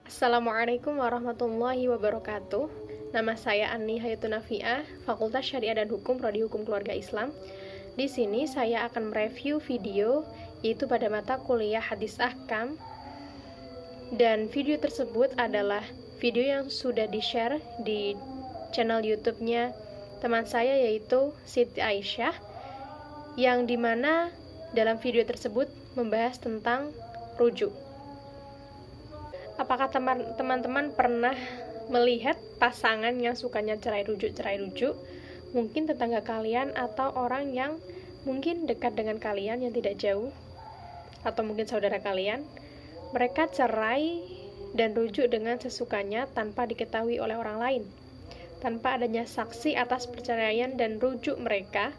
Assalamualaikum warahmatullahi wabarakatuh. Nama saya Anni Hayatun Nafiah, Fakultas Syariah dan Hukum, Prodi Hukum Keluarga Islam. Di sini saya akan mereview video yaitu pada mata kuliah Hadis Ahkam. Dan video tersebut adalah video yang sudah di-share di channel YouTube-nya teman saya yaitu Siti Aisyah, yang dimana dalam video tersebut membahas tentang rujuk. Apakah teman-teman pernah melihat pasangan yang sukanya cerai rujuk? Mungkin tetangga kalian atau orang yang mungkin dekat dengan kalian yang tidak jauh, atau mungkin saudara kalian. Mereka cerai dan rujuk dengan sesukanya tanpa diketahui oleh orang lain, tanpa adanya saksi atas perceraian dan rujuk mereka.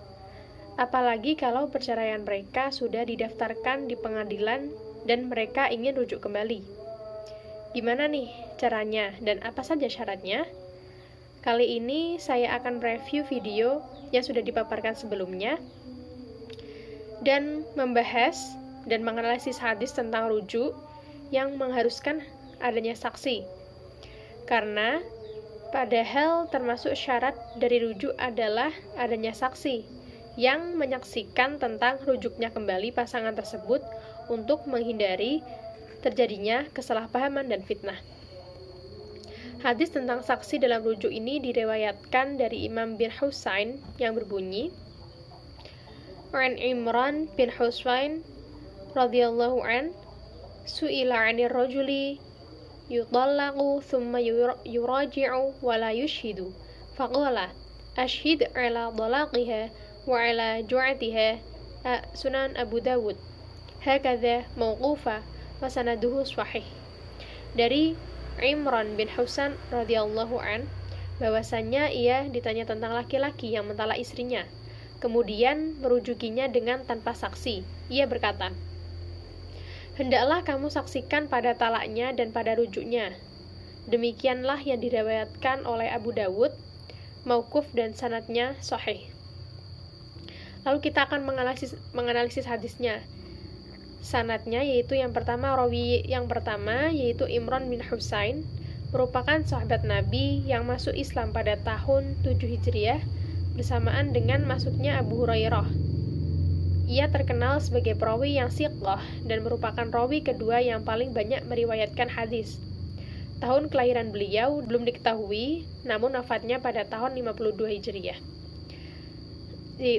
Apalagi kalau perceraian mereka sudah didaftarkan di pengadilan dan mereka ingin rujuk kembali. Gimana nih caranya dan apa saja syaratnya? Kali ini saya akan review video yang sudah dipaparkan sebelumnya dan membahas dan menganalisis hadis tentang rujuk yang mengharuskan adanya saksi. Karena padahal termasuk syarat dari rujuk adalah adanya saksi yang menyaksikan tentang rujuknya kembali pasangan tersebut untuk menghindari terjadinya kesalahpahaman dan fitnah. Hadis tentang saksi dalam rujuk ini diriwayatkan dari Imam bin Husain yang berbunyi, An Imran bin Husain radhiyallahu an su'ila 'anir rajuli yutallaqu thumma yuraji'u wa la yushhidu faqala ashhid 'ala talaqiha wa 'ala ju'atiha. Sunan Abu Dawud. Hakadha mauqufa wa sanaduhu sahih. Dari Imran bin Husain radhiyallahu an, bahwasannya ia ditanya tentang laki-laki yang mentalak istrinya, kemudian merujukinya dengan tanpa saksi. Ia berkata, hendaklah kamu saksikan pada talaknya dan pada rujuknya. Demikianlah yang diriwayatkan oleh Abu Dawud, mauquf dan sanadnya sahih. Lalu kita akan menganalisis hadisnya. Sanadnya yaitu yang pertama, rawi yang pertama yaitu Imran bin Husain, merupakan sahabat Nabi yang masuk Islam pada tahun 7 Hijriah bersamaan dengan masuknya Abu Hurairah. Ia terkenal sebagai perawi yang siqah dan merupakan rawi kedua yang paling banyak meriwayatkan hadis. Tahun kelahiran beliau belum diketahui, namun wafatnya pada tahun 52 Hijriah.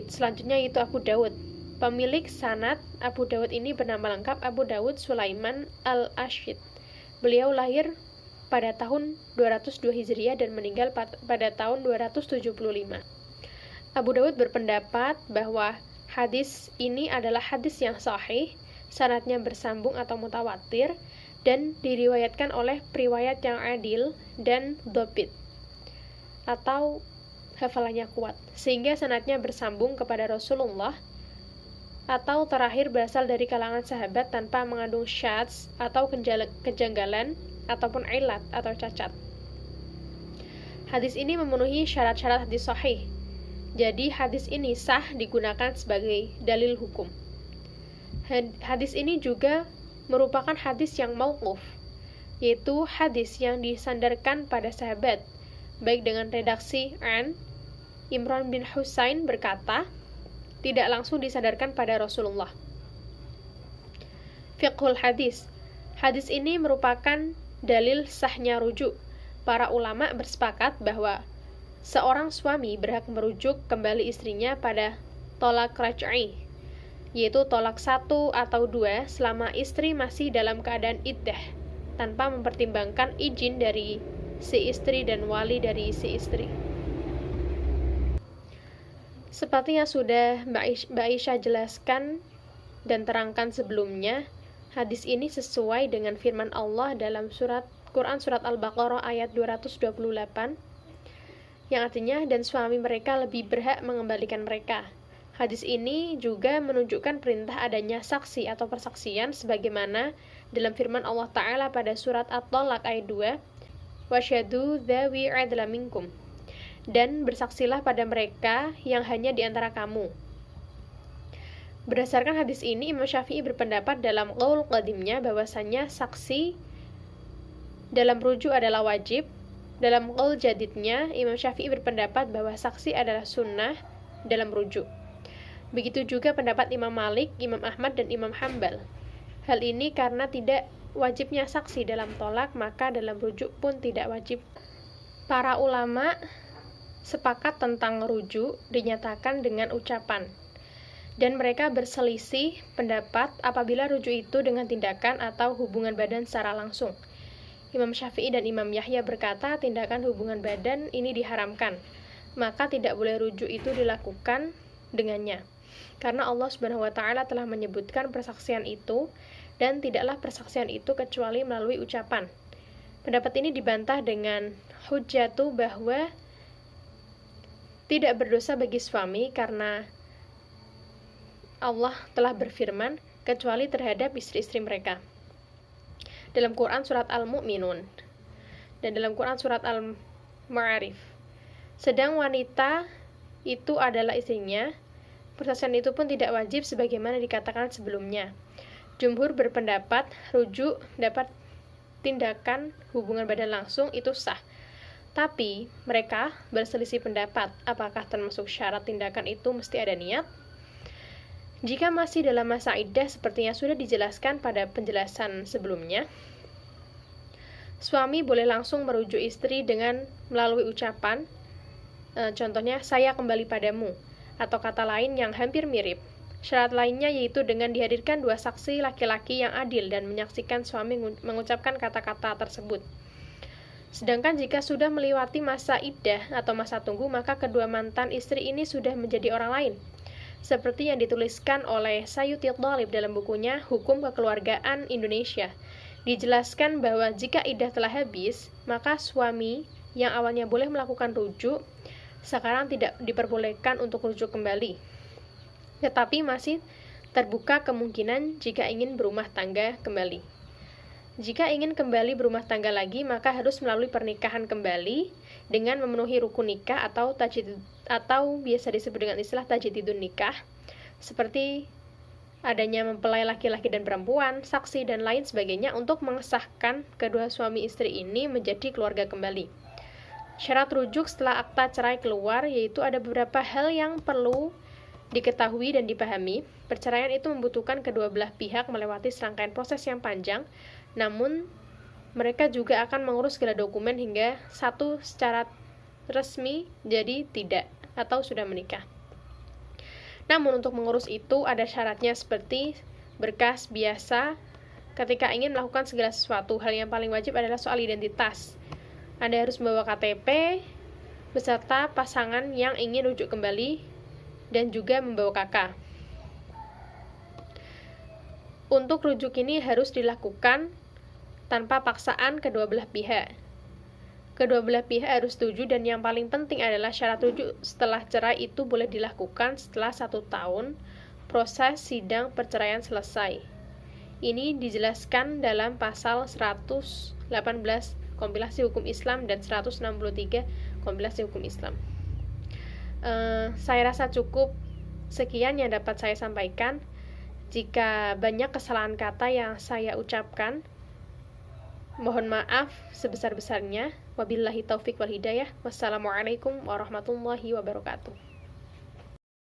Selanjutnya yaitu Abu Dawud. Pemilik sanad Abu Dawud ini bernama lengkap Abu Dawud Sulaiman al-Ashid. Beliau lahir pada tahun 202 Hijriah dan meninggal pada tahun 275. Abu Dawud berpendapat bahwa hadis ini adalah hadis yang sahih, sanadnya bersambung atau mutawatir, dan diriwayatkan oleh periwayat yang adil dan dhabit, atau hafalannya kuat, sehingga sanadnya bersambung kepada Rasulullah, atau terakhir berasal dari kalangan sahabat tanpa mengandung syadz atau kejanggalan ataupun ilat atau cacat. Hadis ini memenuhi syarat-syarat hadis sahih. Jadi hadis ini sah digunakan sebagai dalil hukum. Hadis ini juga merupakan hadis yang mauquf, yaitu hadis yang disandarkan pada sahabat, baik dengan redaksi an Imran bin Husain berkata, tidak langsung disadarkan pada Rasulullah. Fiqhul hadis. Hadis ini merupakan dalil sahnya rujuk. Para ulama bersepakat bahwa seorang suami berhak merujuk kembali istrinya pada tolak raj'i, yaitu tolak 1 atau 2 selama istri masih dalam keadaan iddah, tanpa mempertimbangkan izin dari si istri dan wali dari si istri. Seperti yang sudah Mbak Aisyah jelaskan dan terangkan sebelumnya, hadis ini sesuai dengan firman Allah dalam Quran surat Al-Baqarah ayat 228, yang artinya, dan suami mereka lebih berhak mengembalikan mereka. Hadis ini juga menunjukkan perintah adanya saksi atau persaksian sebagaimana dalam firman Allah Ta'ala pada surat At-Talaq ayat 2, wasyhadu dzawi adla minkum, dan bersaksilah pada mereka yang hanya di antara kamu. Berdasarkan hadis ini, Imam Syafi'i berpendapat dalam qaul qadimnya bahwasannya saksi dalam rujuk adalah wajib. Dalam qaul jadidnya, Imam Syafi'i berpendapat bahwa saksi adalah sunnah dalam rujuk. Begitu juga pendapat Imam Malik, Imam Ahmad, dan Imam Hambal. Hal ini karena tidak wajibnya saksi dalam tolak, maka dalam rujuk pun tidak wajib. Para ulama sepakat tentang rujuk dinyatakan dengan ucapan, dan mereka berselisih pendapat apabila rujuk itu dengan tindakan atau hubungan badan secara langsung. Imam Syafi'i dan Imam Yahya berkata tindakan hubungan badan ini diharamkan, maka tidak boleh rujuk itu dilakukan dengannya. Karena Allah Subhanahu wa Ta'ala telah menyebutkan persaksian itu, dan tidaklah persaksian itu kecuali melalui ucapan. Pendapat ini dibantah dengan hujjatu bahwa tidak berdosa bagi suami karena Allah telah berfirman kecuali terhadap istri-istri mereka. Dalam Quran surat Al-Mu'minun dan dalam Quran surat Al-Ma'arif. Sedang wanita itu adalah istrinya, persaksian itu pun tidak wajib sebagaimana dikatakan sebelumnya. Jumhur berpendapat rujuk dapat tindakan hubungan badan langsung itu sah. Tapi mereka berselisih pendapat apakah termasuk syarat tindakan itu mesti ada niat. Jika masih dalam masa iddah sepertinya sudah dijelaskan pada penjelasan sebelumnya, suami boleh langsung merujuk istri dengan melalui ucapan, contohnya saya kembali padamu, atau kata lain yang hampir mirip. Syarat lainnya yaitu dengan dihadirkan dua saksi laki-laki yang adil dan menyaksikan suami mengucapkan kata-kata tersebut. Sedangkan jika sudah melewati masa iddah atau masa tunggu, maka kedua mantan istri ini sudah menjadi orang lain. Seperti yang dituliskan oleh Sayyid Thalib dalam bukunya Hukum Kekeluargaan Indonesia. Dijelaskan bahwa jika iddah telah habis, maka suami yang awalnya boleh melakukan rujuk, sekarang tidak diperbolehkan untuk rujuk kembali. Tetapi masih terbuka kemungkinan jika ingin berumah tangga kembali. Jika ingin kembali berumah tangga lagi, maka harus melalui pernikahan kembali dengan memenuhi rukun nikah atau biasa disebut dengan istilah tajdidun nikah, seperti adanya mempelai laki-laki dan perempuan, saksi, dan lain sebagainya untuk mengesahkan kedua suami istri ini menjadi keluarga kembali. Syarat rujuk setelah akta cerai keluar yaitu ada beberapa hal yang perlu diketahui dan dipahami. Perceraian itu membutuhkan kedua belah pihak melewati serangkaian proses yang panjang, namun mereka juga akan mengurus segala dokumen hingga satu secara resmi jadi tidak atau sudah menikah. Namun untuk mengurus itu ada syaratnya seperti berkas biasa. Ketika ingin melakukan segala sesuatu, hal yang paling wajib adalah soal identitas. Anda harus membawa KTP beserta pasangan yang ingin rujuk kembali dan juga membawa kakak. Untuk rujuk ini harus dilakukan tanpa paksaan kedua belah pihak. Kedua belah pihak harus setuju, dan yang paling penting adalah syarat rujuk setelah cerai itu boleh dilakukan setelah 1 tahun proses sidang perceraian selesai. Ini dijelaskan dalam pasal 118 Kompilasi Hukum Islam dan 163 Kompilasi Hukum Islam. Saya rasa cukup sekian yang dapat saya sampaikan. Jika banyak kesalahan kata yang saya ucapkan, mohon maaf sebesar-besarnya. Wabillahi taufik wal hidayah. Wassalamualaikum warahmatullahi wabarakatuh.